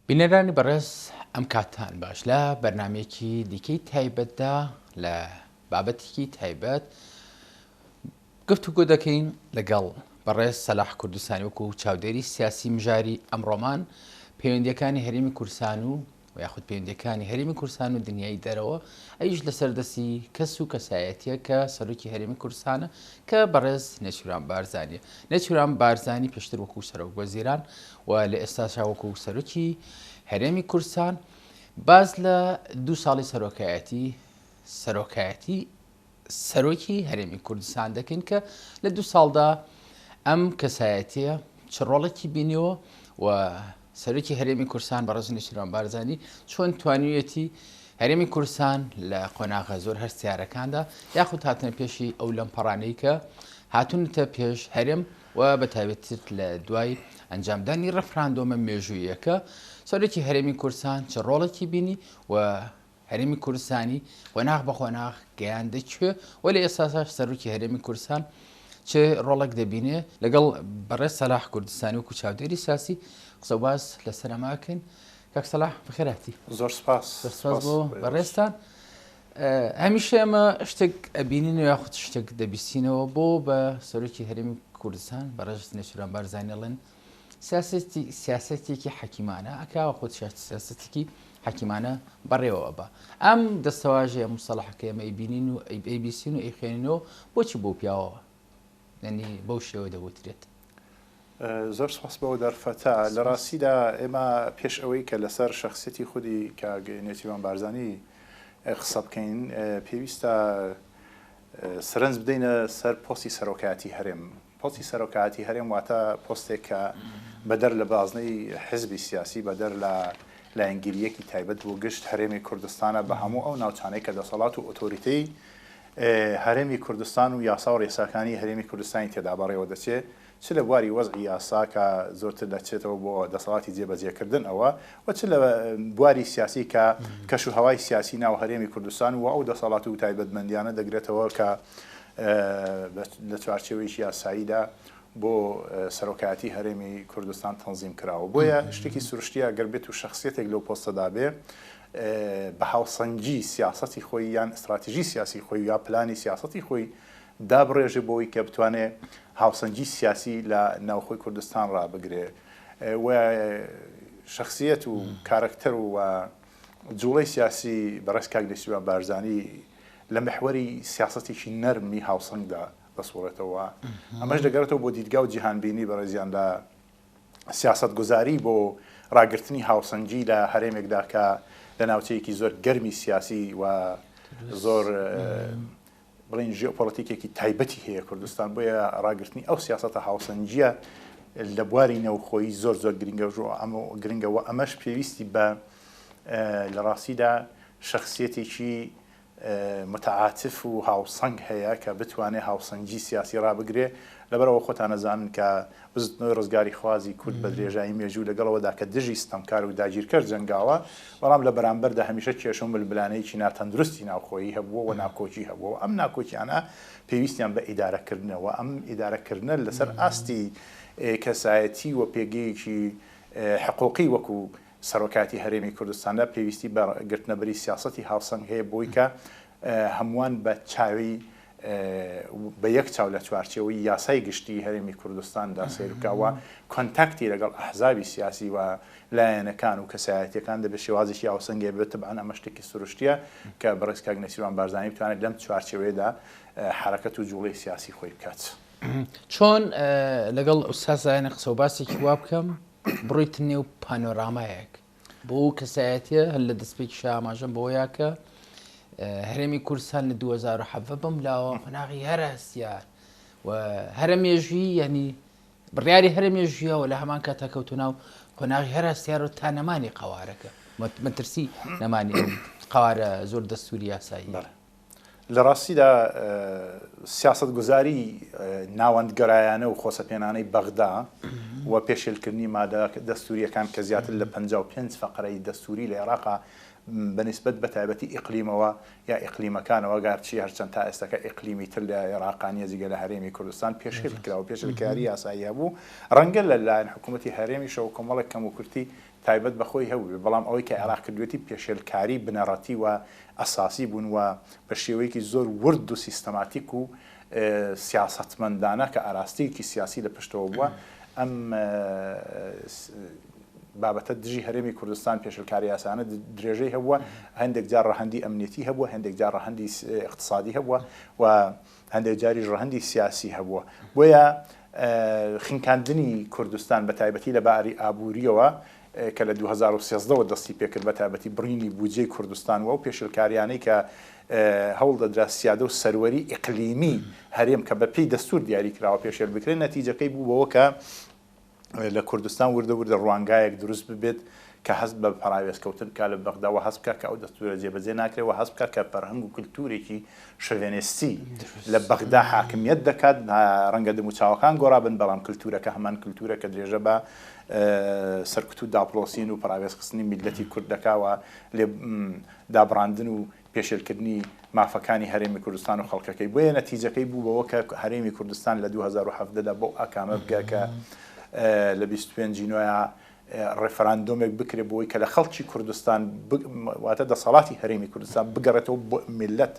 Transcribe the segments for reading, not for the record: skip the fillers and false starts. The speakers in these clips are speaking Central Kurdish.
بینەرانی بەڕێز ئەم کاتان باش لە بەرنمەیەکی دیکەی تایبەتدا لە بابەتێکی تایبەت گفتوگۆ دەکەین لەگەڵ بەڕێز سەلاح کوردستانی وەکو چاودێری سیاسی مژاری ئەمڕۆمان پەیوەندیەکانی هەرێمی کوردستان و یاخود پەیوەندیەکانی هەرێمی کوردستان و دنیای دەرەوە ئەویش لەسەردەستی کەس و کەسایەتیە کە سەرۆکی هەرێمی کوردستانە کە بەڕێز نێچیروان بارزانیە. نێچیروان بارزانی پێشتر وەکو سەرۆک وەزیران و لە ئێستاشا وەکو سەرۆکی هەرێمی کوردستان باز لە 2 ساڵی سەرۆکی هەرێمی کوردستان دەکەین کە لە 2 ساڵدا ئەم کەسایەتیە چ ڕۆڵێکی بینیەوە و سەرۆکی هەرێمی کوردستان بەڕێز نێچیروان بارزانی چۆن توانوویەتی هەرێمی کوردستان لە قۆناغە زۆر هەرسیارەکاندا یاخود هاتنە پێشی ئەو لەمپەڕانەی کە هاتوونتە پێش هەرێم و بەتایبەتتر لە دوای ئەنجامدانی ڕەفراندۆمە مێژوویەکە سەرۆکی هەرێمی کوردستان چ ڕۆڵێکی بینی و هەرێمی کوردستانی قۆناغ بە قۆناغ گەیاندەکوێ و لە ئێستاش سەرۆکی هەرێمی کوردستان چه ڕۆڵێک دەبینێ لەگەڵ بەڕێز سەلاح کوردستانی وەکو چاودێری سیاسی قسە و باس لەسەرماکەین. کاک سەلاح بەخێراتی. زۆر سپاس بۆ بەڕێزتان. هەمیشە ئەمە شتێک ئەبینینەوە یاخود شتێک دەبیستینەوە بۆ بە سەرۆکی هەرێمی کوردستان بەڕێز نێچیروان بارزانی ئەڵێن سیاسەتێکی حەکیمانە ئەکاوە خۆت سیاسەتێکی حەکیمانە بەڕێوە بە ئەم دەستەواژەیە مستەڵەحەکە ئێمە ئەیبینین و ئەیبیسین و ئەیخوێنینەوە بۆچی بۆ پیاوەوە یعنی بەو شێوە دەوترێت. زۆر سپاس بەوە دەرفەتە لە ڕاستیدا ئێمە پێش ئەوەی کە لەسەر شەخسیەتی خودی کە نێچیروان بارزانی قسە بکەین پێویستە سەرنج بدەینە سەر پۆستی سەرۆکایەتی هەرێم. پۆستی سەرۆکایەتی هەرێم واتە پۆستێک کە بەدەر لە بازنەی حزبی سیاسی بەدەر لە لایەنگیریەکی تایبەت بۆ گشت هەرێمی کوردستانە بە هەموو ئەو ناوچانەی کە دەسەڵات و ئۆتۆریتەی هەرێمی کوردستان و یاسا و ڕێساکانی هەرێمی کوردستانی تێدا بەڕێوە دەچێت چ لە بواری وەزعی یاسا کە زۆرتر دەچێتەوە بۆ دەسەڵاتی جێبەجێکردن ئەوە و چ لە بواری سیاسی کە کەش و هەوای سیاسی ناو هەرێمی کوردستان و ئەو دەسەڵات و تایبەتمەندیانە دەگرێتەوە کە لە چوارچێوەیەکی یاساییدا بۆ سەرۆکایەتی هەرێمی کوردستان تەنزیم کراوە. بۆیە شتێکی سروشتیە گەر بێت و شەخسیەتێک لەو پۆستەدا بێ بە هاوسەنگی سیاسەتی خۆی یان ئستراتیژی سیاسی خۆی یا پلانی سیاسەتی خۆی دابڕێژێ بۆی کە بتوانێت هاوسەنگی سیاسی لە ناوخۆی کوردستان ڕابگرێ و شخصیت و کارکتەر و جوڵەی سیاسی بەڕێز کاک نێچیروان بارزانی لە محوەری سیاسەتێکی نەرمی هاوسەنگدا دەسوڵێتەوە. ئەمەش دەگەڕێتەوە بۆ دیدگا و جیهانبینی بەڕێزیان لە سیاست گوزاری بۆ ڕاگررتنی هاوسەنگی لە هەرێمێکدا کە لە ناوچەیەکی زۆر گەرمی سیاسی و زۆر بڵین ژیۆپۆلیتیکێکی تایبەتی هەیە کوردستان. بۆیە ڕاگررتنی ئەو سیاسەتە هاوسەنگیە لە بواری نەوخۆی زۆر گرنگەوە ئەمەش پێویستی بە لە ڕاستیدا شخصیەتێکی متعاتف و هاوسەنگ هەیە کە بتوانێت هاوسەنگی سیاسی ڕابگرێ. لەبەرەوە خۆتان نەزانن کە بزنەوەی ڕزگاری خوازی کورد بە درێژایی مێژوو لەگەڵەوەدا کە دژی ستەمکار و داگیرکەر جەنگاوە بەڵام لە بەرامبەردا هەمیشە کێشە و ململانەیەکی ناتەندروستی ناوخۆیی هەبووە و ناکۆچی هەبووە. ئەم ناکۆچیانە پێویستیان بە ئیدارەکردنەوە ئەم ئیدارەکردنە لەسەر ئاستی کەسایەتی و پێگەیەکی حقوقی وەکو سەرۆکایەتی هەرێمی کوردستاندا پێویستی بە گرتنەبەری سیاسەتی هاوسەنگ هەیە بۆی کە هەمووان بە چاوی بە یەک چاو لە چوارچێوەی یاسای گشتی هەرێمی کوردستاندا سیرکاوە کۆنتاکتی لەگەڵ ئەحزابی سیاسی و لایەنەکان و کەسایەتیەکان دەبێت شێوازێکی هاوسەنگێ بێت. طبعاً ئەمە شتێکی سروشتیە کە بەڕێز کاک نێچیروان بارزانی بتوانێت لەم چوارچێوەیەدا حرەکەت و جوڵەی سیاسی خۆی بکات. چۆن لەگەڵ ئوستازایانە قسە و باسێکی وا بکەم بڕۆیتە نێو پانۆرامایەک بۆ کەسایەتیە هەر لە دەستپێکی شاماژەم بۆیە کە هەرێمی کوردستان لە 2007 بەم لاوە قۆناغی هەراسیار و هەرە مێژووی یعنی بڕیاری هەرە مێژوویەوە لە هەمان کاتا کەوتو ناو قۆناغی هەراسیار و تا نەمانی قەوارەکە مەترسی نەمانی قەوارە زۆر دەستوری یاسایی. لە ڕاستیدا سیاست گوزاری ناوەندگەرایانە و خۆسەپێنانەی بەغدا و پێشێلکردنی مادە دەستوریەکان کە زیاتر لە 55 فەقرەی دەستوری لە عێراقا بەنسبەت بە تایبەتی ئیقلیمەوە یا ئیقلیمەکانەوە گارچی هەرچەند تا ئێستاکە ئیقلیمی تر لە عێراقانیە جگە لە هەرێمی کوردستان پێشێل کراوە پێشێلکاری یاسایی هەبوو ڕەنگە لەلایەن حکوومەتی هەرێمیشەوە کۆمەڵێک کەم و کورتی تایبەت بەخۆی هەبوو بەڵام ئەوەی کە عێراق کردوێتی پێشێلکاری بنەڕەتی و ئەساسی بوون و بە شێوەیەکی زۆر ورد و سیستەماتیک و سیاسەتمەندانە کە ئاراستەیەکی سیاسی لە پشتەوە بووە ئەم بابەتە دژی هەرێمی کوردستان پێشەلکاری یاسانە درێژەی هەبووە هەندێک جار ڕەهەندی ئەمنیەتی هەبووە هەندێک جار ڕەهەندی اقتصادی هەبووە و هەندێک جاریش ڕەهەندی سیاسی هەبووە بۆیە خینکاندنی کوردستان بە تایبەتی لە باری ئابووریەوە کە لە 2013 دەستی پێکرد بە تایبەتی بڕینی بودجەی کوردستان و پێشەلکاریانەی کە هەوڵ دەدرا سیادە و سەروەری ئیقلیمی هەرێم کە بەپێی دەستور دیاری کراوە پێشێل بکرێن نەتیجەکەی بووەوە کە لە کوردستان وردە ڕوانگایەک دروست ببێت کە هەست بە پەراوێزکەوتن کا لە بەغداوە هەست بکە کە ئەو دەستورە جێبەجێ ناکرێەوە هەست بکە کە فەرهەنگ و کلتورێکی شەڤێنێستی لە بەغدا حاکمیت دەکات ڕەنگە دموچاوەکان گۆڕابن بەڵام کلتورەکە هەمان کلتورە کە درێژە بە سەرکوت و داپڵۆسین و پەراوێزخستنی میلەتی کوردەکەوە لێ دابڕاندن و پێشێلکردنی مافەکانی هەرێمی کوردستان و خەڵکەکەی بۆیە نەتیجەکەی بوو بەوە کە هەرێمی کوردستان لە 2017دا بۆ ئاکامە بگە کە لە 25 نوێە ڕێفەراندۆمێک بکرێ بۆی کە لە خەڵکی کوردستان واتە دەسەڵاتی هەرێمی کوردستان بگەڕێتەوە بۆ میلەت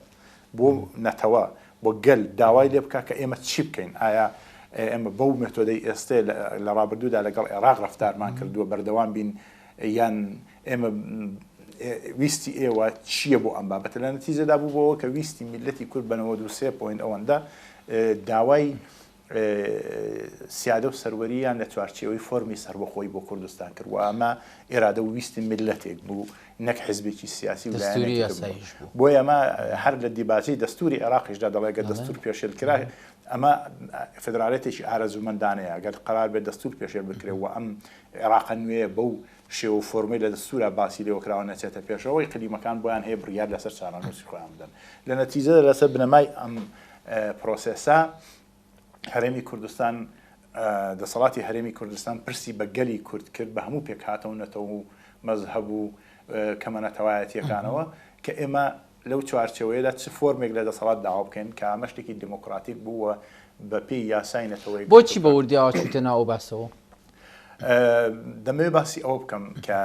بۆ نەتەوە بۆ گەل داوای لێ بکە کە ئێمە چی بکەین ئایا ئێمە بەو مێتۆدەی ئێستێ لە ڕابردوودا لەگەڵ عێراق ڕەفتارمان کردووە بەردەوام بین یان ئێمە ویستی ئێوە چییە بۆ ئەم بابەتە لە نەتیجەدا بوو بۆەوە کە ویستی میلەتی کورد بە 93 پۆینت ئەوەندە داوای سیادە و سەروەریان لە چوارچێوەی فۆرمی سەربەخۆی بۆ کوردستان کرد و ئەمە ئێرادە و ویستی میلەتێک بوو نەک حیزبێکی سیاسی و بۆ ئەمە هەر لە دیباجەی دەستوری عێراقیشدا دەڵێگە دەستور پێشێلکرا ئەمە فدرالێتێکی ئارەزومەندانەیە ئەگەر قرار بێت دەستور پێشێل بکرێەوە ئەم عێراق نوێ بەو شێوە فۆرمەی لە دەستورە باسی لێوەکراوە نەچێتە پێشەوەی قلیمەکان بۆیان هەیە بڕیار لەسەر چارەنووسی خۆیان بدەن لە نەتیجە لەسەر بنەمای ئەم پرۆسێسا هەرێمی کوردستان دەسەڵاتی هەرێمی کوردستان پرسی بە گەلی کورد کرد بە هەموو پێکهاتەونەتەوە و مەزهەب و کەمەنەتەوایەتیەکانەوە کە ئێمە لەو چوارچەوەیەدا چ فۆرمێک لە دەسەڵات داوا بکەین کە ئەمە شتێکی دموکراتیک بووە بە پێی یاسای نەتەوەی بۆچی بە وردیاوە چوتە ناو باسەوە دەمەوێت باسی ئەوە بکەم کە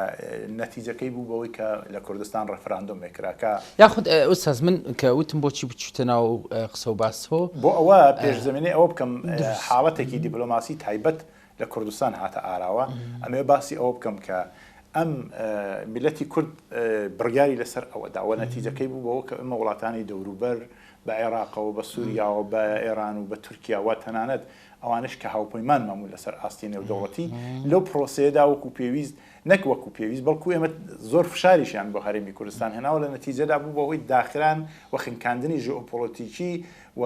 نەتیجەکەی بوو بەوەی کە لە کوردستان ڕەفراندۆمێکراکە یاخود ئوستاز من کە وتم بۆچی بچوتە ناو قسە و باسەوە بۆ ئەوە پێشزەمینەی ئەوە بکەم حاڵەتێکی دیپلۆماسی تایبەت لە کوردستان هاتە ئاراوە ئەمێ باسی ئەوە بکەم کە ئەم میلەتی کورد بڕیاری لەسەر ئەوەدا و نەتیجەکەی بوو بەوە کە ئەمە وڵاتانی دەوروبەر بە عێراقەوە بە سووریاوە بە ئێران و بە تورکیاوە تەنانەت ئەوانش کە هاوپەیمان ماموو لەسەر ئاستی نێودەوڵەتی لەو پرۆسەیەدا وەکو پێویست نەک وەکو پێویست بەڵکو ئێمە زۆر فشاریشیان بۆ هەرێمی کوردستان هێناوە لە نەتیجەدا بوو بەوەی داخران و خینکاندنی ژئۆپۆلیتیکی و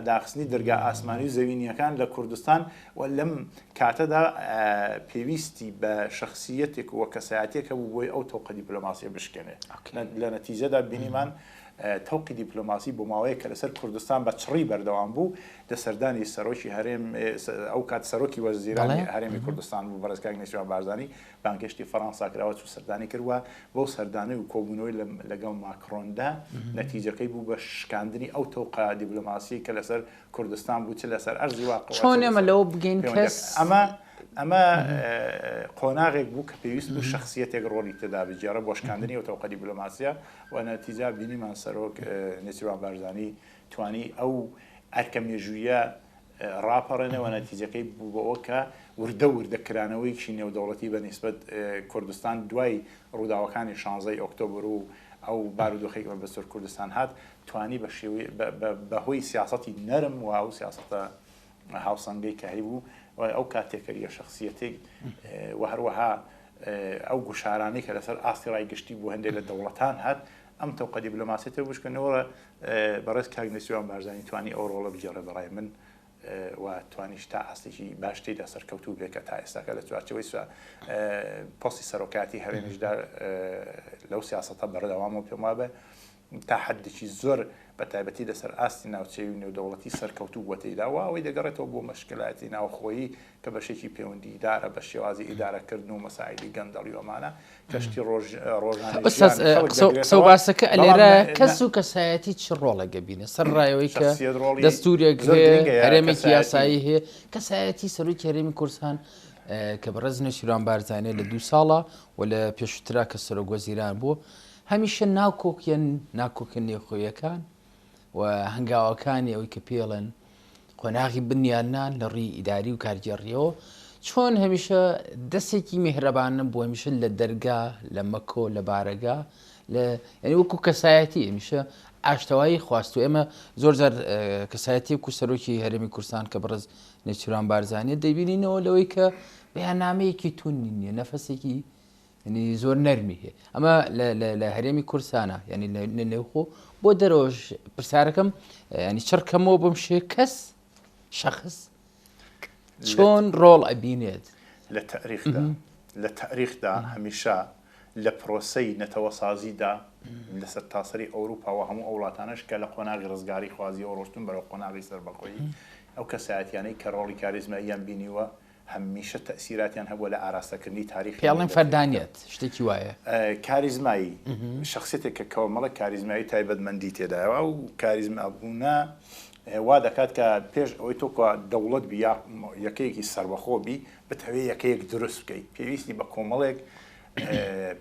داخستنی دەرگا ئاسمانی و زەوینیەکان لە کوردستان و لەم کاتەدا پێویستی بە شخصیەتێک و کەسایەتێک هەبوو بۆی ئەو تەوقە دیپلۆماسیە بشکێنێ لە نەتیجەدا بینیمان تەوقی دیپلۆماسی بۆ ماوەیە کە لەسەر کوردستان بە چڕی بەردەوام بوو دەسەردانی سەرۆکی هەرێم ئەو کات سەرۆکی وەزیرانی هەرێمی کوردستان بوو بەڕێزکاک نێچیروان بارزانی بانگشتی فەڕەنسا کراوە و سەردانی کردووە بۆ سەردانی و کۆبوونەوەی لەگەڵ ماکرۆندا نەتیجەکەی بوو بە شکاندنی ئەو تەوقە دیپلۆماسی کە لەسەر کوردستان بوو چ لەسەر ئەرزی واقع چۆن ئێمە لەوە بگەین کەس ئەمە قۆناغێک بوو کە پێویست بوو شخصیەتێک ڕۆلی تێدا بجێڕە بۆ شکاندنی و تەوقە دیپلۆماسیە و نەتیجە بینیمان سەرۆک نێچیروان بارزانی توانی ئەو ئەرکە مێژوویە ڕاپەڕێنەوە نەتیجەکەی بوو بەوە کە وردەکرانەوەیکی نێودەوڵەتی بە نیسبەت کوردستان دوای ڕووداوەکانی 16 ئۆکتۆبر و ئەو بارودۆخێک بە بەسەر کوردستان هات توانی بە شێوەی بەهۆی سیاسەتی نەرم و ئەو سیاسەتە هاوسەنگەی کە هەیبوو ئەو کاتێکەریە شخصیەتێک و هەروەها ئەو گوشارانەی کە لەسەر ئاستی ڕایگەشتی بوو هەندێک لە دەوڵەتان هات ئەم تەوقە دیپلۆماسیەتە بشکردنەوە بەڕێز کاک نێچیروان بارزانی توانی ئەو ڕۆڵە بجێڕێ بەڕای من و توانیش تا ئاستێکی باش تێدا سەرکەوتوو بێکە تا ئێستاکە لە چوارچەوەی پۆستی سەرۆکاتی هەرێمیشدا لەو سیاسەتە بەردەوامەوە پێم وابێ تا حدێکی زۆر بە تایبەتی لەسەر ئاستی ناوچەوی نێودەوڵەتی سەرکەوتوو بۆ تێداوە ئەوەی دەگەڕێتەوە بۆ مەشکلاتی ناوخۆیی کە بەشێکی پەیوەندی دارە بە شێوازی ئیدارەکردن و مەسائلی گەندەڵی ئەمانە کەشتی ڕۆژانەی قسە و باسەکە لێرە کەس و کەسایەتی چ ڕۆڵەگە بینە سەر ڕایەوەی کە دەستورێک هەرێمێکی یاسایی هەیە کەسایەتی سەرۆکی هەرێمی کوردستان کە بەڕێز نێچیروان بارزانانی لە 2 ساڵە و لە پێشترا کە سەرۆکوەزیران بوو هەمیشە ناکۆکن نێخۆیەکان و هەنگاوەکانی ئەوەی کە پێڵێن قۆناغی بنیانان لە ڕووی ئیداری و کارگێڕیەوە چۆن هەمیشە دەستێکی میهرەبانە بوو هەمیشە لە دەرگا لە مەکۆ لە بارەگا ینی وەکو کەسایەتی هەمیشە ئاشتەوایی خواست و ئێمە زۆر جار کەسایەتی وەکو سەرۆکی هەرێمی کوردستان کە بەڕێز نێچیروان بارزانانی دەبینینەوە لەوەی کە بەیاننامەیەکی تون نییە نەفەسێکی زۆر نەرمی هەیە ئەمە لە هەرێمی کوردستانە ینی لە نێوخۆ بۆ دەرەوەش پرسیارەکەم ینی چڕکەمەوە بم شێ کەس شەخص چۆن ڕۆڵ ئەبینێت لە تاریخدا هەمیشە لە پرۆسەی نەتەوەسازیدا لەسەر تاسەری ئەوروپا و هەموو ئەو وڵاتانەش کە لە قۆناغی ڕزگاری خوازی و ڕۆشتن بەرەو قۆناغی سەربەخۆیی ئەو کەسایەتیانەی کە ڕۆڵی کاریزماییان بینیوە هەمیشە تەسیراتیان هەبووە لە ئاراستەکردنی تاریخی پێڵێن فەردانیەت شتێکی وایە کاریزمایی شخصیتێک کە کەوەمەڵە کاریزمایی تایبەتمەندی تێدایەوە و کاریزمابوونە وا دەکات کە پێش ئەوەی تۆکە دەوڵەت بیا یەکەیەکی سەربەخۆ بی بتەوێت یەکەیەک دروست بکەیت پێویستی بە کۆمەڵێک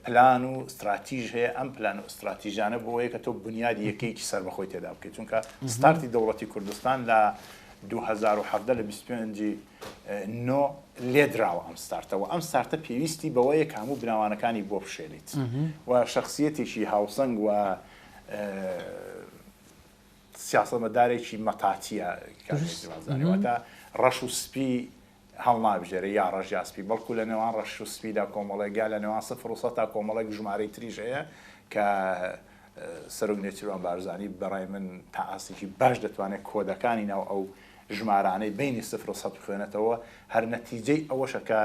پلان و استراتیژ هەیە ئەم پلان و استراتیژانە بۆیە کە تۆ بنیادی یەکەیەکی سەربەخۆی تێدا بکەیت چونکە ستارتی دەوڵەتی کوردستان لە 2017 لە 25 نۆ لێدراوە ئەم ستارتەوە ئەم ستارتە پێویستی بەوەیە کە هەموو بناوانەکانی بۆ بشێنیت و شخصیەتێکی هاوسەنگ و سیاسەتمەدارێکی مەتاتیە کارزانەوەتا ڕەش و سپی هەڵنابژێرە یا ڕەژیاسپی بەڵکو لە نێوان ڕەش و سپیدا کۆمەڵێکگا لە نێوان 0 تا کۆمەڵێک ژمارەی تریژ هەیە کە سەرۆک نێچیروان بارزانانی بەڕای من تا ئاستێکی باش دەتوانێت کۆدەکانی ناو ئەو ژمارانەی بینی 0 بخوێنێتەوە هەر نەتیجەی ئەوەشە کە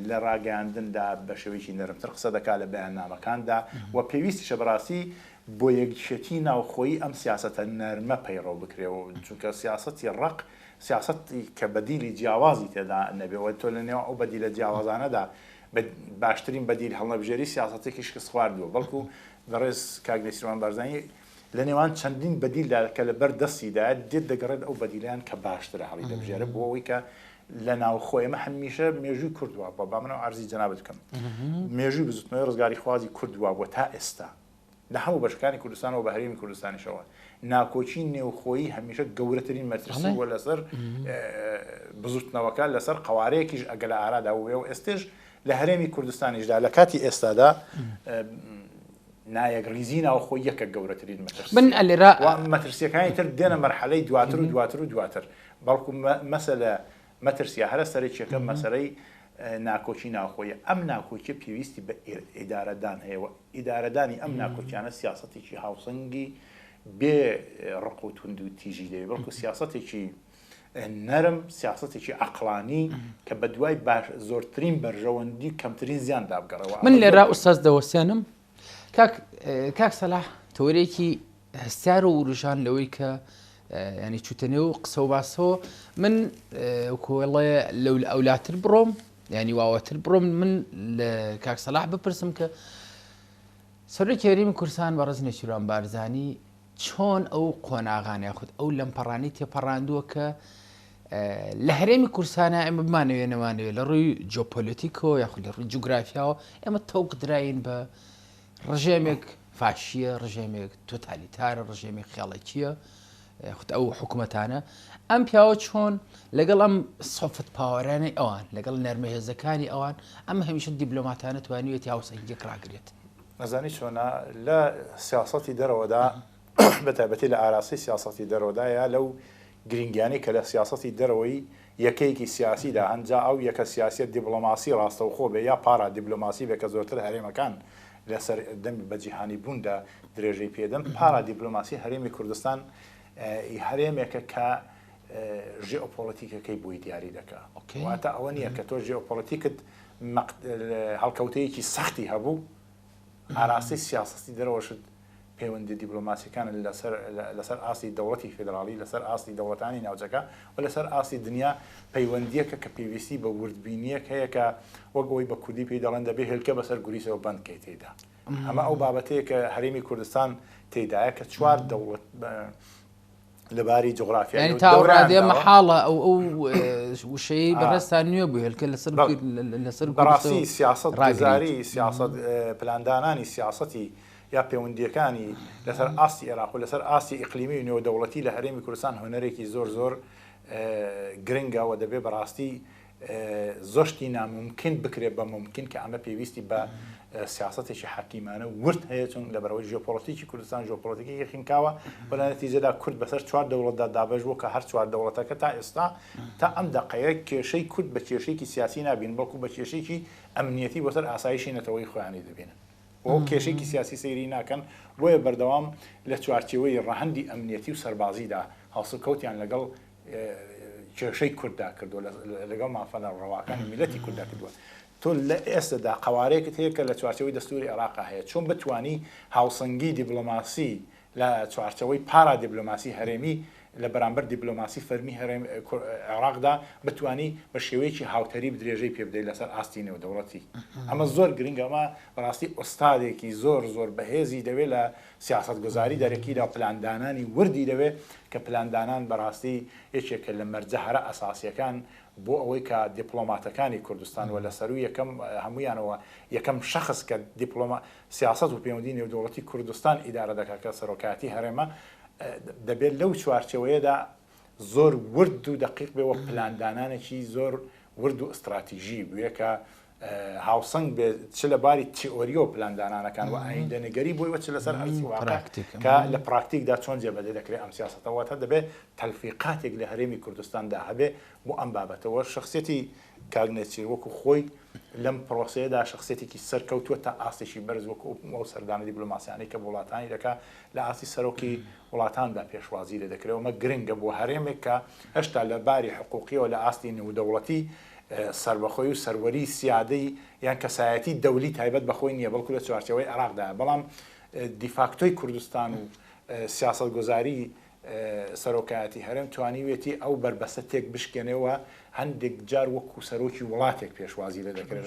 لە ڕاگەاندندا بە شێوەیەکی نەرمتر قسە دەکات لە بەیاننامەکاندا و پێویستیشە بەڕاستی بۆ یەکشێتی ناوخۆیی ئەم سیاسەتە نەرمە پەیڕەو بکرێەوە چونکە سیاسەتی ڕق سیاسەتی کە بەدیلی جیاوازی تێدا نەبێەوە تۆ لە نێوە ئەو بەدیلە جیاوازانەدا باشترین بەدیل هەڵنەبژێری سیاسەتێکی شکست خواردووە بەڵکو بەڕێز کاک نێچیروان بارزانانی لە نێوان چەندین بەدیلدا کە لە بەر دەستیدا دێت دەگەڕێت ئەو بەدیلیان کە باشترە هەڵی دەبژێرە بۆ ئەوەی کە لە ناوخۆی ئەمە هەمیشە مێژووی کوردووە بە با منەوە ئارزی جەنابەت بکەم مێژووی بزوتنەوەی ڕزگاری خوازی کوردووە بۆ تا ئێستا لە هەموو بەشەکانی کوردستانەوە بە هەرێمی کوردستانیشەوە ناکۆچی نێوخۆیی هەمیشە گەورەترین مەترسیوە لەسەر بزوتنەوەکە لەسەر قوارەیەکیش ئەگە لە ئارادا وێ و ئێستش لە هەرێمی کوردستانیشدا لە کاتی ئێستادا نایەکریزی ناوخۆی یەکە گەورەترین مەترسی من ئەلێرا مەترسیەکانی تر دێنە مەرحەلەی دواتر و دواتر و دواتر بەڵکو مەسەلە مەترسیە هەرە سەرێکیەکە مەسەرەی ناکۆچی ناوخۆیە ئەم ناکۆچی پێویستی بە ئیدارەدان هەیەەوە ئیدارەدانی ئەم ناکۆچیانە سیاسەتێکی هاوسەنگی بێ ڕق و توند و تیژی دەوێت بەڵکو سیاسەتێکی نەرم سیاسەتێکی عەقڵانی کە بە دوای باش زۆرترین بەرژەوەندی کەمترین زیان دابگەڕەوە من لێرا ئوستاز دەوەسێنم کاک سەلاح تۆرێکی هەستار و وروژان لەوەی کە ینی چوتەنێ و قسە و باسەوە من کۆڵێ لەو ئەولاتر بڕۆم ینی واوەتر بڕۆم من لە کاک سەلاح بپرسم کە سەرۆکی هەرێمی کوردستان بەڕێز نێچیروان بارزانانی چۆن ئەو قۆناغانە یاخود ئەو لەمپەڕانی تێپەڕاندووە کە لە هەرێمی کوردستانە ئێمە بمانەوێ نەمانەوێت لە ڕووی جۆپۆلیتیکۆ یاخود لە ڕووی جوگرافیاوە ئێمە تەوق دراین بە ڕژێمێک فاشیە ڕژێمێک تۆتالیتارە ڕژێمێک خێڵەکیە خود ئەو حکوومەتانە ئەم پیاوە چۆن لەگەڵ ئەم سۆفت پاوەرانەی ئەوان لەگەڵ نەرمەهێزەکانی ئەوان ئەم هەمیشە دیبلۆماتانە توانیوێت هاوسەنگیەک ڕاگرێت نەزانی چۆنە لە سیاسەتی دەرەوەدا بەتایبەتی لە ئاراسی سیاسەتی دەرەوەدایە لەو گرنگیانی کە لە سیاسەتی دەرەوەی یەکەیەکی سیاسیدا هەنجا ئەو یەکە سیاست دیبلۆماسی ڕاستەوخۆ بێ یا پارا دیبلۆماسی بێ کە زۆرتر هەرێمەکان لەسەر دەمی بەجیهانی بووندا درێژەی پێدەن پارا دیبلۆماسی هەرێمی کوردستان هەرێمێکە کە ژێئۆپۆلیتیکەکەی بووی دیاری دەکات واتە ئەوە نییە کە تۆ ژێئۆپۆلیتیکت هەڵکەوتەیەکی سەختی هەبوو ئاراستی سیاسەتی دەرەوەشت پەیوەندی دیبلۆماسیەکان لەسەر ئاستی دەوڵەتی فێدراڵی لەسەر ئاستی دەوڵەتانی ناوچەکە و لەسەر ئاستی دنیا پەیوەندیەکە کە پێویستی بە وردبینیەک هەیە کە وەک ئەوەی بە کوردی پێی دەڵێن دەبێت هێلکە بەسەر گوریسەوە بەندکەی تێدا ئەمە ئەو بابەتەیە کە هەرێمی کوردستان تێدایە کە چوار لەباری جغرافیا يعني تاوڕادێ مەحاڵە ئەو وشەی بەڕێستان نوێ بوو هێلکە لەسەر بەڕاستی سیاست گوزاری سیاست پلاندانانی سیاسەتی یا پەیوەندیەکانی لەسەر ئاستی عێراق و لەسەر ئاستی ئیقلیمی و نێودەوڵەتی لە هەرێمی کوردستان هۆنەرێکی زۆر زۆر گرنگە و دەبێت بەڕاستی زۆشتی ناممکن بکرێت بە ممکن کە ئەمە پێویستی بە سیاستێکی حەکیمانە ورد هەیە چون لەبەرەوەی ژۆپۆلیتیکی کوردستان ژۆپۆلیتیکی خینکاوە بەڵام نەتیجەدا کورد بەسەر 4 دەوڵەتدا دابەش بوو کە هەر 4 دەوڵەتەکە تا ئێستا تا ئەم دەقەیە کێشەی کورد بە کێشەیەکی سیاسی نابین بەڵکو بە کێشەیەکی ئەمنیەتی بۆسەر ئاسایشی نەتەوەی خۆیانی دەبینن و کێشەیەکی سیاسی سەیری ناکەن بۆیە بەردەوام لە چوارچێوەی ڕەهەندی ئەمنیەتی و سەربازیدا هەڵسوکەوتیان لەگەڵ کێشەی کورددا کردووە لەگەڵ مافەنە ڕەواکانی میلەتی کورددا کردووە تۆ لە ئێستادا قوارەیەکت هەیە کە لە چوارچەوەی دەستوری عێراقا هەیە چۆن بتوانی هاوسەنگی دیبلۆماسی لە چوارچەوەی پارا دیبلۆماسی هەرێمی لە بەرامبەر دیبلۆماسی فەرمی هەرێم عێراقدا بتوانی بە شێوەیەکی هاوتەری درێژەی پێ بدەیت لەسەر ئاستی نێودەوڵەتی ئەمە زۆر گرنگە ئەمە بەڕاستی ئۆستادێکی زۆر زۆر بەهێزی دەوێت لە سیاست گوزاری دەرەکیدا پلاندانانی وردی دەوێت کە پلاندانان بەڕاستی یەکێکە لە مەرجەهرە ئەساسیەکان بۆ ئەوەی کە دیپلۆماتەکانی کوردستان و لەسەروی یەکەم هەمویانەوە یەکەم شەخص کە سیاست و پەیوەندی نێودەوڵەتی کوردستان ئیدارە دەکات کە سەرۆکایەتی هەرێمە دەبێت لەو چوارچەوەیەدا زۆر ورد و دقیق بێەوە پلاندانانێکی زۆر ورد و ئستراتیژی بووە کە هاوسنگ بێت چ لە باری تیۆری و پلاندانانەکان و ئایندەنەگەری بۆی وەچ لەسەر ئەرسی واقع کە لە پراکتیکدا چۆن جێبەجێ دەکرێت ئەم سیاسەتەوە تا دەبێت تەلفیقاتێک لە هەرێمی کوردستاندا هەبێ بۆ ئەم بابەتەوە شخصیەتی کاگنێچیر وەکو خۆی لەم پرۆسەیەدا شخصیەتێکی سەرکەوتووە تا ئاستێکی بەرز وەکو ئەو سەردانی دیبلۆماسیانەی کە وڵاتانی دەکات لە ئاستی سەرۆکی وڵاتاندا پێشوازی لە دەکرێت ئەمە گرنگە بۆ هەرێمێک کە هێشتا لە باری حقوقیەوە لە ئاستی نێودەوڵەتی سەربەخۆی و سەروەری سیادەی یان کەسایەتی دەولی تایبەت بەخۆی نییە بەڵکو لە چوارچەوەی عێراقدا بەڵام دیفاکتۆی کوردستان و سیاست گوزاری سەرۆکایەتی هەرێم توانیوێتی ئەو بربەستە تێک بشکێنەوە هەندێک جار وەکو سەرۆکی وڵاتێک پێشوازی لە دەکرێت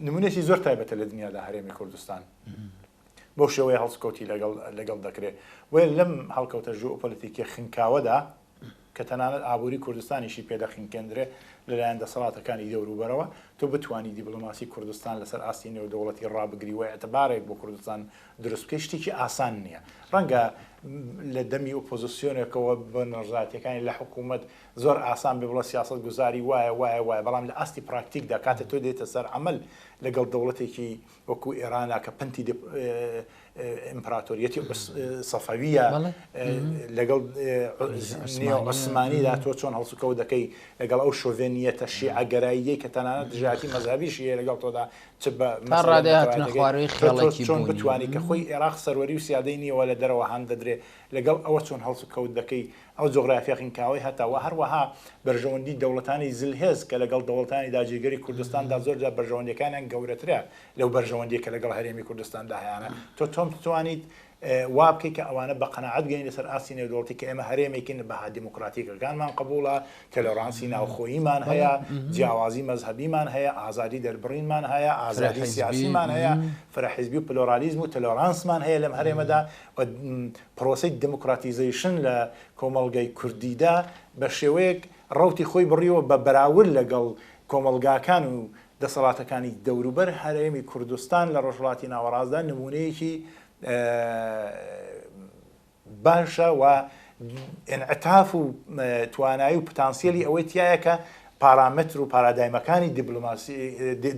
نمونێکی زۆر تایبەتە لە دنیادا هەرێمی کوردستان بۆ شێوەیە هەڵسکەوتی لەگەڵ دەکرێت وێ لەم هەڵکەوتە ژۆپۆلیتیکی خنکاوەدا کە تەنانەت ئابووری کوردستانیشی پێدەخینکێندرێ لەلایەن دەسەڵاتەکانی دەوروبەرەوە تۆ بتوانی دیبلۆماسی کوردستان لەسەر ئاستی نێودەوڵەتی ڕابگری و ئەتەبارێک بۆ کوردستان دروست بکەی شتێکی ئاسان نییە ڕەنگە لە دەمی ئۆپۆزیسیۆنێکەوە بە نەڕژاتیەکانی لە حکوومەت زۆر ئاسان بێ بڵە سیاست گوزاری وایە بەڵام لە ئاستی پراکتیکدا کاتە تۆ دێتە سەر عەمەل لەگەڵ دەوڵەتێکی وەکو ئێرانە کە پەنتی ئیمپراتۆریەتی سەفەویە لەگەڵ نێو عوسمانیدا تۆ چۆن هەڵسوکەوت دەکەی لەگەڵ ئەو شۆڤێنیەتە شیعەگەراییەی کە تەنانەت دژاتی مەذهبیش هەیە لەگەڵ تۆدا چ بە چۆن بتوانی کە خۆی عێراق سەروەری و سیادەی نییەوە لە دەرەوە هەم دەدرێت لەگەڵ ئەوە چۆن هەڵسوکەوت دەکەی ئەو جۆغرافیا خینکاوی هەتاوە هەروەها بەرژەوەندی دەوڵەتانی زلهێز کە لەگەڵ دەوڵەتانی داگیرگەری کوردستاندا زۆرجار بەرژەوەندەکانیان گەورەترە لەو بەرژەوەندی کە لەگەڵ هەرێمی کوردستاندا هەیەە تۆم بتوانیت وا بکەی کە ئەوانە بە قەناعەت گەین لەسەر ئاستی نێودەوڵەتی کە ئێمە هەرێمێکین بەها دیموکراتیکەکانمان قبوڵە تۆلێرانسی ناوخۆییمان هەیە جیاوازی مەذهبیمان هەیە ئازادی دەربڕینمان هەیە ئازادی سیاسیمان هەیە فەرەحیزبی و پلۆرالیزم و تۆلێرانسمان هەیە لەم هەرێمەدا پرۆسەی دیموکراتیزیشن لە کۆمەڵگەی کوردیدا بە شێوەیەک ڕەوتی خۆی بڕیەوە بە بەراورد لەگەڵ کۆمەلگاکان و دەسەڵاتەکانی دەوروبەر هەرێمی کوردستان لە ڕۆژهەڵاتی ناوەڕاستدا نمونەیەکی باشە و ئینعتاف و توانایی و پتانسیێلی ئەوەی تایە کە پارامتر و پارادایمەکانی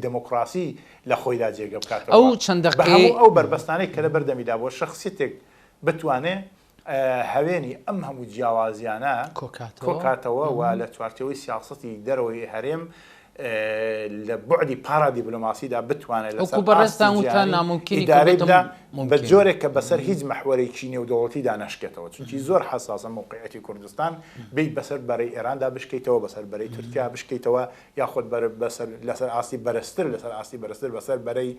دموکراسی لە خۆیدا جێگە بکاتەوە ئەو چەند دقیقە ئەو بربەستانەی کە لە بەردەمیدا بۆ شخصیتێک بتوانێت هەوێنی ئەم هەموو جیاوازیانە کۆکاتەوە و لە چوارچەوەی سیاسەتی دەرەوەی هەرێم لە بعدی پارا دیبلۆماسیدا بتوانێت لەسەر بەڕێستان وتان ناممکنی بە جۆرێک کە بەسەر هیچ مەحوەرێکی نێودەوڵەتیدا نەشکێتەوە چونکی زۆر حساسە موقعیەتی کوردستان بیت بەسەر بەرەی ئێراندا بشکەیتەوە بەسەر بەرەی تورکیا بشکەیتەوە یاخود لەسەر ئاستی بەرزتر بەسەر بەرەی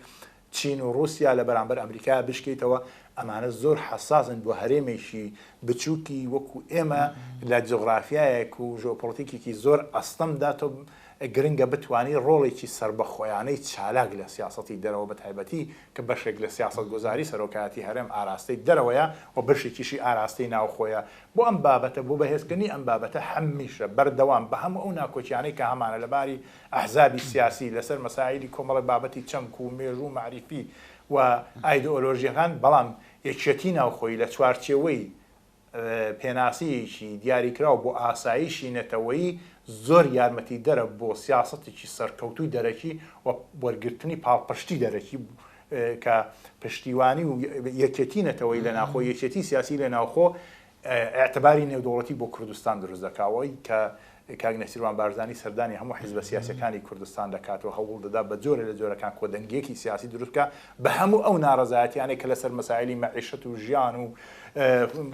چین و رووسیا لە بەرامبەر ئەمریکا بشکەیتەوە ئەمانە زۆر حساسن بۆ هەرێمێکی بچووکی وەکو ئێمە لە جغرافیایەک و ژۆپۆلیتیکێکی زۆر ئەستەمدا تۆ گرنگە بتوانانی ڕۆڵێکی سربەخۆیانەی چالاک لە سیاسەتی دەرەوە بە تایبەتی کە بەشێک لە سیاست گۆزاری سەرۆکایەتی هەرێم ئاراستەی دەرەوەیە و بەشێکیشی ئاراستەی ناوخۆیە بۆ ئەم بابەتە بۆ بەهێزکردنی ئەم بابەتە هەمیشە بەردەوام بە هەموو ئەو ناکۆچیانەی کە هەمانە لەباری ئەحزابی سیاسی لەسەر مەسائلی کۆمەڵی بابەتی چەمک و مێژوو و معریفی و ئایدئۆلۆژیەکان بەڵام یەکێتی ناوخۆی لە چوارچێوەی پێناسیەکی دیاریکراوە بۆ ئاسایشی نەتەوەیی زۆر یارمەتی دەرە بۆ سیاسەتێکی سەرکەوتوی دەرەکی و وەرگرتنی پاڵپشتی دەرەکی کە پشتیوانی و یەکێتی نەتەوەی لە ناوخۆ یەکێتی سیاسی لە ناوخۆ ئاعتباری نێودوڵەتی بۆ کوردستان دروست دەکاوەی کە کاک نەسیروان بارزانی سەردانی هەموو حیزبە سیاسەکانی کوردستان دەکاتەوە هەوڵ دەدا بە جۆرە لە جۆرەکان کۆدەنگێکی سیاسی دروستکە بە هەموو ئەو ناڕەزایەتیانەی کە لەسەر مەسائلی مەعیشەت و ژیان و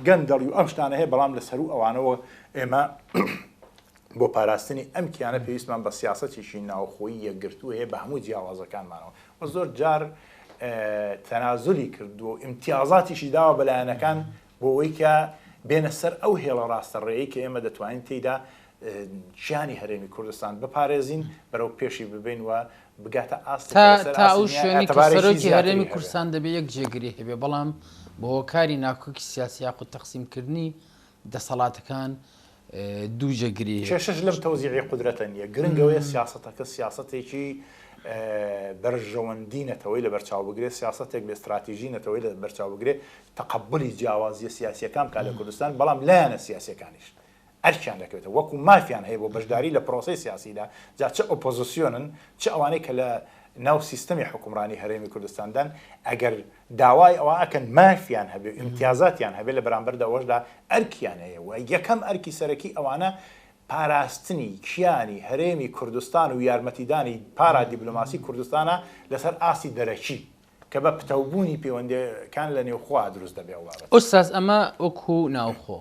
گەندەڵی و ئەم شتانە هەیە بەڵام لەسەر و ئەوانەوە ئێمە بۆ پاراستنی ئەم کیانە پێویستمان بە سیاسەتێکی ناوخۆیی یەکگرتووە هەیە بە هەموو جیاوازەکانمانەوە و زۆر جار تەنازولی کردو و امتیازاتیشی داوە بەلایەنەکان بۆ ئەوەی کە بێنە سەر ئەو هێڵە ڕاستەڕێیی کە ئێمە دەتوانین تێیدا گیانی هەرێمی کوردستان بپارێزین بەرەو پێشی ببین و بگاتە ئاست تا ئەو شوێنی کە سەرۆکی هەرێمی کوردستان دەبێت یەک جێگری هەبێ بەڵام بۆ هۆکاری ناکۆکی سیاسی یاخود تەقسیمکردنی دەسەڵاتەکان دوو جێگری کێشەش لەم تەوزیعی قودرەتە نییە گرنگەوەی سیاسەتەکە سیاسەتێکی بەرژەوەندی نەتەوەی لە بەرچاو بگرێت سیاسەتێک بە استراتیژی نەتەوەی لە بەرچاو بگرێت تەقبلی جیاوازیە سیاسیەکان کە لە کوردستان بەڵام لایەنە سیاسیەکانیش ئەرکیان دەکەوێتەوە وەکو مافیان هەیە بۆ بەشداری لە پرۆسی سیاسیدا جا چه ئۆپۆزیسیۆنن چه ئەوانەی کە لە ناو سیستەمی حکومڕانی هەرێمی کوردستاندان ئەگەر داوای ئەوە ئەکەن مافیان هەبێ امتیازاتیان هەبێ لە بەرامبەردەوەشدا ئەرکیان هەیە و یەکەم ئەرکی سەرەکی ئەوانە پاراستنی کیانی هەرێمی کوردستان و یارمەتیدانی پارا دیبلۆماسی کوردستانە لەسەر ئاسی دەرەکی کە بە پتەوبوونی پەیوەندیەکان لە نێوخوا دروست دەبێ وابەت ئۆستاز ئەمە وەکو ناوخۆ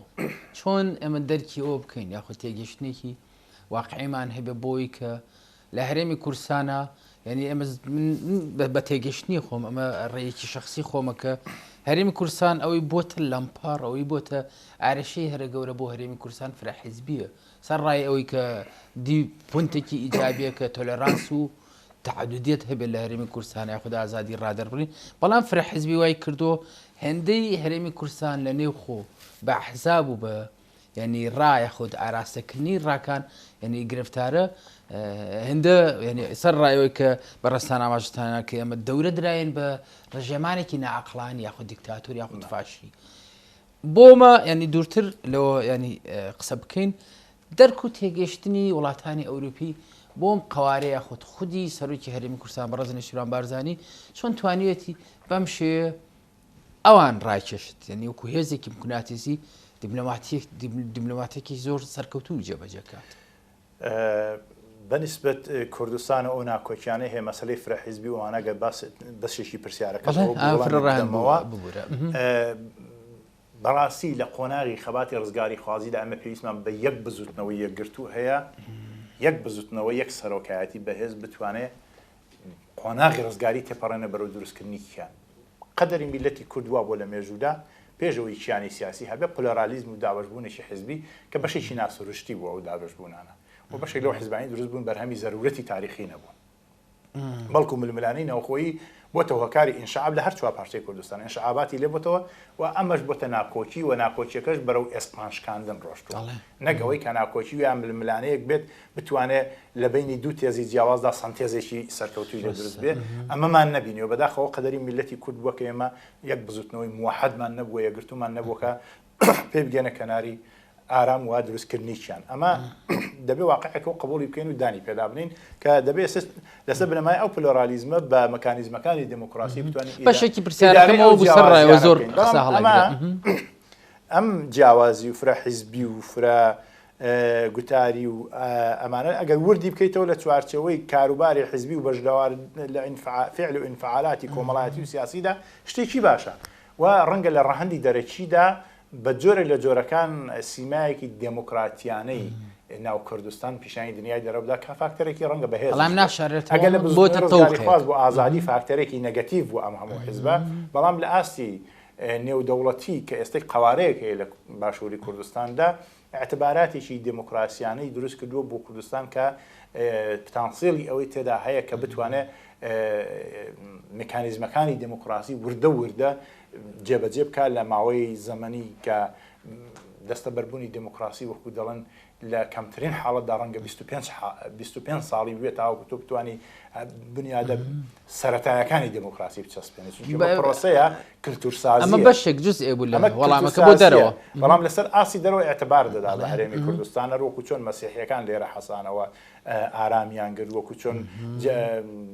چۆن ئەمە دەرکی ئەوە بکەین یاخود تێگەشتێکی واقعیمان هەبێ بۆی کە لە هەرێمی کوردستانە یعنی ئەمە بە تێگەشتنی خۆم ئەمە ڕێیەکی شخصی خۆمە کە هەرێمی کوردستان ئەوەی بۆتە لەمپار ئەوەی بۆتە ئارەشەی هەرە گەورە بۆ هەرێمی کوردستان فراحیزبیە سەر ڕای ئەوەی کە دی پونتێکی ئیجابیە کە تۆلەرانس و تعددیت هەبێت لە هەرێمی کوردستان یاخود ئازادی ڕادەربڕین بەڵام فراحیزبی وای کردو هێندەی هەرێمی کوردستان لە نێو خۆ بە ئەحزاب و بە ینی ڕای خۆت ئاراستەکردنی ڕاکان ینی گرفتارە هەندە ینی سەر ڕایەوەی کە بەڕستان ئاماژتانە کە ئەمە دەورە درایەن بە ڕژێمانێکی ناعەقڵان یاخود دیکتاتۆر یاخود فاشی بۆمە ینی دوورتر لەوە ینی قسە بکەین دەرک و تێگەشتنی وڵاتانی ئەوروپی بۆم قوارەیە خودت خودی سەرۆکی هەرێمی کوردستان بەڕێز نەسیروان بارزانی چۆن توانیەتی بەم شێوەیە ئەوان ڕاکێشت ینی وەکو هێزێکی مکناتیسی دیبلۆماتێکی زۆر سەرکەوتوو جێبەجێکات بەنسبەت کوردستان ئەو ناکۆکیانەی هەیە مەسلەی فراحیزبی وانەگە بەشێکی پرسیارەکە بەڕاستی لە قۆناغی خەباتی ڕزگاری خوازیدا ئەمە پێویستمان بە یەک بزوتنەوەی یەکگرتوو هەیە یەک بزوتنەوە یەک سەرۆکایەتی بەهێز بتوانێت قۆناغی ڕزگاری تێپەڕێنە بەرەو دروستکردنی کیان قەدەری میلەتی کوردوا بۆ لە مێژوودا پێشەوەی کیانی سیاسی هەبێ پۆلەرالیزم و دابەشبوونێکی حزبی کە بەشێکی ناسروشتی بووە ئەو دابەشبوونانە و بەشێک لەو حیزبانی دروست بوون بەرهەمی زەرورەتی تاریخی نەبوون بەڵکو ململانەی ناوخۆیی بۆتە هۆکاری ئینشعاب لە هەر چوار پارچەی کوردستان ئینشعاباتی لێ بۆتەوە و ئەمەش بۆتە ناکۆچی و ناکۆچیەکەش بەرەو ئێسپانشکاندن ڕۆشتووە نەگەوەی کە ناکۆچی یان ململانەیەک بێت بتوانێت لە بینی دوو تێزی جیاوازدا سنتێزێکی سەرکەوتوی لێ دروست بێت ئەمەمان نەبینیەوە بەداخەوە قەدەری میلەتی کورد بووە کە ئێمە یەک بزوتنەوەی موحەدمان نەبووە یەکگرتومان نەبووە کە پێ بگەنە کەناری ئارام و دروستکردنیشیان ئەمە دەبێ واقعەکە و قبولی بکەین و دانی پێدا بنین کە دەبێت لەسەر بنەمای ئەو پلۆرالیزمە بە مەکانیزمەکانی دموکراسی بتوانین بەشێکی پرسیارەکەمەوە بوو سەر ڕایەوە زۆر قسە هەڵەگرێت ئەم جیاوازی و فراحیزبی و فرا گوتاری و ئەمانە ئەگەر وردی بکەیتەوە لە چوارچەوەی کاروباری حیزبی و بەشداوار لە فعل و ئینفعالاتی کۆمەڵایەتی و سیاسیدا شتێکی باشە و ڕەنگە لە ڕەهەندی دەرەکیدا بە جۆرێک لە جۆرەکان سیمایەکی دموکراتیانەی ناو کوردستان پیشانی دنیای دەرەوەدا کە فاکتەرێکی ڕەنگە بەهێز ئەگەر لە بۆ ئازادی فاکتەرێکی نەگەتیڤ بوو ئەم هەموو حیزبە بەڵام لە ئاستی نێودەوڵەتی کە ئێستای قوارەیەک هەیە لە باشووری کوردستاندا اعتباراتێکی دموکراسیانەی دروست کردووە بۆ کوردستان کە پتانسیڵی ئەوەی تێدا هەیە کە بتوانێت مکانیزمەکانی دموکراسی وردە جێبەجێ بکات لە ماوەی زەمەنی کە دەستە بەربوونی دموکراسی وەکو دەڵێن لە کەمترین حاڵەتدا ڕەنگە 25 ساڵی بێت تاوەکو تۆ بتوانانی بنیادە سەرەتایەکانی دموکراسی بچەسپێنێت پرۆسەیە کللتورسازی ئەمە بەشێک جزء بوو لە وەڵامەکە بۆ دەرەوە بەڵام لەسەر ئاسی دەرەوە ئاعتبار دەدا بە هەرێمی کوردستانە وەکو چۆن مەسیحیەکان لێرە حەسانەوە ئارامیان کرد وەکو چۆن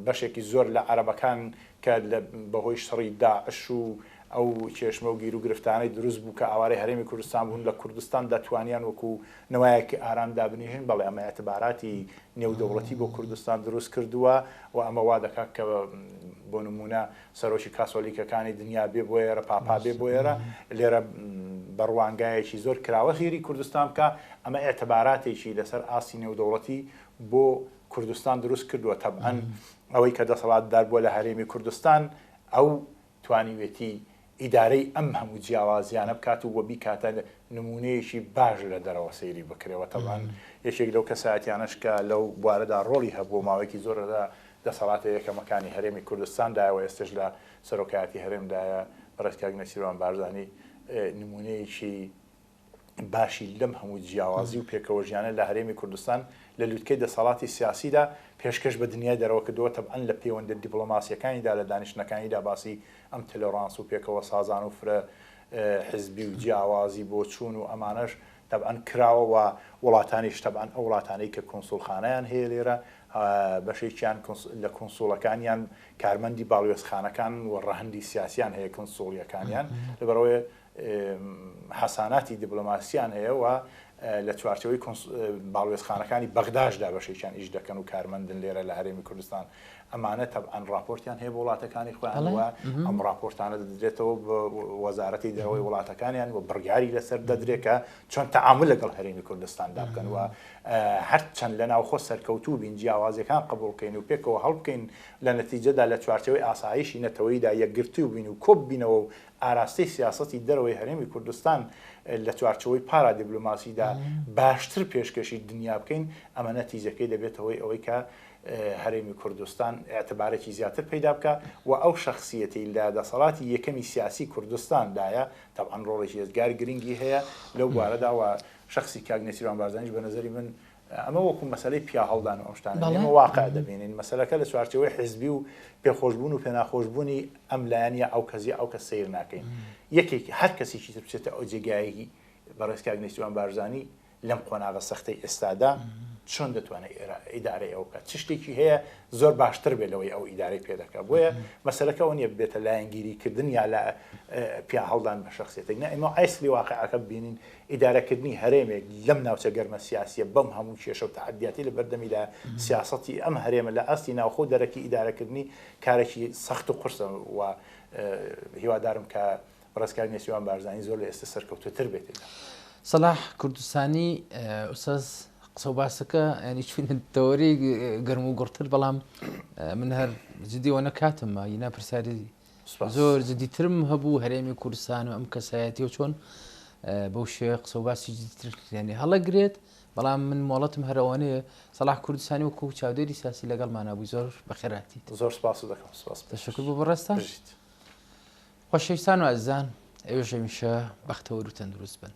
بەشێکی زۆر لە عەرەبەکان کە بەهۆی شەڕی داعش و ئەو کێشمە و گیر و گرفتانەی دروست بوو کە ئاوارەی هەرێمی کوردستان بوون لە کوردستان دەتوانیان وەکو نەوایەکی ئارام دابنیژن بەڵێ ئەمە اعتباراتی نێودەوڵەتی بۆ کوردستان دروست کردووە و ئەمە وا دەکات کە بۆ نمونە سەرۆکی کاسۆلیکەکانی دنیا بێ بۆ ئێرە پاپا بێ بۆ ئێرە لێرە بەڕوانگایەکی زۆر کراوە خێری کوردستان بکە ئەمە اعتباراتێکی لەسەر ئاسی نێودەوڵەتی بۆ کوردستان دروست کردووە تەبعەن ئەوەی کە دەسەڵاتدار بووە لە هەرێمی کوردستان ئەو توانیوێتی ئیدارەی ئەم هەموو جیاوازیانە بکات و وە بیکاتە نمونەیەکی باش لە دەرەوە سەیری بکرێەوە تەبعەن یەکێک لەو کەسایەتیانەش کە لەو بوارەدا ڕۆڵی هەبوو ماوەیەکی زۆرەدا دەسەڵاتە یەکەمەکانی هەرێمی کوردستاندایەوە ئێستش لە سەرۆکایەتی هەرێمدایە ڕێزکاک نەسیروان بارزانی نمونەیەکی باشی لەم هەموو جیاوازی و پێکەوە ژیانە لە هەرێمی کوردستان لە لووتکەی دەسەڵاتی سیاسیدا پێشکەش بە دنیای دەرەوە کردووە تەبعەن لە پەیوەندە دیپلۆماسیەکانیدا لە دانیشتنەکانیدا باسی ئەم تەلۆرانس و پێکەوە سازان و فرە حزبی و جیاوازی بۆ چوون و ئەمانەش تەبعەن کراوەوە وڵاتانیش تەبعەن ئەو وڵاتانەی کە کۆنسوڵخانەیان هەیە لێرە بەشێکیان لە کۆنسوڵەکانیان کارمەندی باڵوێزخانەکان و ڕەهەندی سیاسیان هەیە کۆنسوڵیەکانیان لەبەرەوەی حەساناتی دیپلۆماسیان هەیە و لە چوارچەوەی باڵوێزخانەکانی بەغداشدا بەشێکیان ئیش دەکەن و کارمەندن لێرە لە هەرێمی کوردستان ئەمانە تەبعەن راپۆرتیان هەیە بە وڵاتەکانی خۆیان وە ئەم راپۆرتانە دەدرێتەوە بە وەزارەتی دەرەوەی وڵاتەکانیان و بڕیاری لەسەر دەدرێکە چۆن تەعامل لەگەڵ هەرێمی کوردستاندا بکەن و هەر چەند لە ناوخۆ سەرکەوتوو بین جیاوازیەکان قبوڵ بکەین و پێکەوە هەڵبکەین لە نەتیجەدا لە چوارچەوەی ئاسایشی نەتەوەییدا یەکگرتوو بین و کۆب بینەوە و ئاراستەی سیاسەتی دەرەوەی هەرێمی کوردستان لە چوارچەوەی پارا دیپلۆماسیدا باشتر پێشکەشی دنیا بکەین ئەمە نەتیجەکەی دەبێتەوەی ئەوەی کە هەرێمی کوردستان اعتبارێکی زیاتر پیدا بکە و ئەو شخصیەتی لە دەسەڵاتی یەکەمی سیاسی کوردستاندایە تەبعەن ڕۆڵێکی هێزگاری گرنگی هەیە لەو بوارەدا و شخصی کاک نەسیروان بارزانیش بە نەزەری من ئەمە وەکو مەسەلەی پیا هەڵدان و ئەو شتانە ئێمە واقع دەبینین مەسەلەکە لە چوارچەوەی حزبی و پێخۆشبوون و پێناخۆشبوونی ئەم لایەنە ئەو کەزی ئەو کەس سیر ناکەین یەکێکی هەر کەسێکی تر بچێتە ئەو جێگایەکی بەڕێز کاک نەسیروان بارزانی لەم قۆناغە سەختەی ئێستادا چۆن دەتوانێت ئیدارەی ئەو بکات چ شتێکی هەیە زۆر باشتر بێت لەوەی ئەو ئیدارەی پێدەکات بۆیە مەسەلەکەەوە نیە بێتە لایەنگیریکردن یا لە پیا هەڵدان بە شخصیەتێک نە ئێمە ئایسلی واقعەکە ببینین ئیدارەکردنی هەرێمێک لەم ناوچە گەرمە سیاسیە بەم هەموو کێشە و تەعەدیاتی لە بەردەمیدا سیاسەتی ئەم هەرێمە لە ئاستی ناوخۆ دەرەکی ئیدارەکردنی کارێکی سەخت و قورسە و هیوادارم کە ڕێزکاک نەسیروان بارزانی زۆر لە ئێستا سەرکەوتووتر بێت. سەلاح کوردستانی ئوستاز قسە و باسەکە ینی چوینە تەوەری گەرم و گوڕتر بەڵام من هەر جدیەوە نەکاتم ینا پرسیاری زۆر جدیترم هەبوو هەرێمی کوردستان و ئەم کەسایەتی و چۆن بەو شێوەیە قسە و باسی جدیتر ینی هەڵەگرێت بەڵام من مۆڵەتم هەرەوەنەیە سەلاح کوردستانی وەکو چاودێری سیاسی لەگەڵ مانابووی زۆر بەخێراتیت زۆر سپاس دەکەم تەشەکر بۆ بەڕێستە خۆشەویستان و ئازیزان ئێوەش هەمیشە بەختەوەر و تەندروست بن.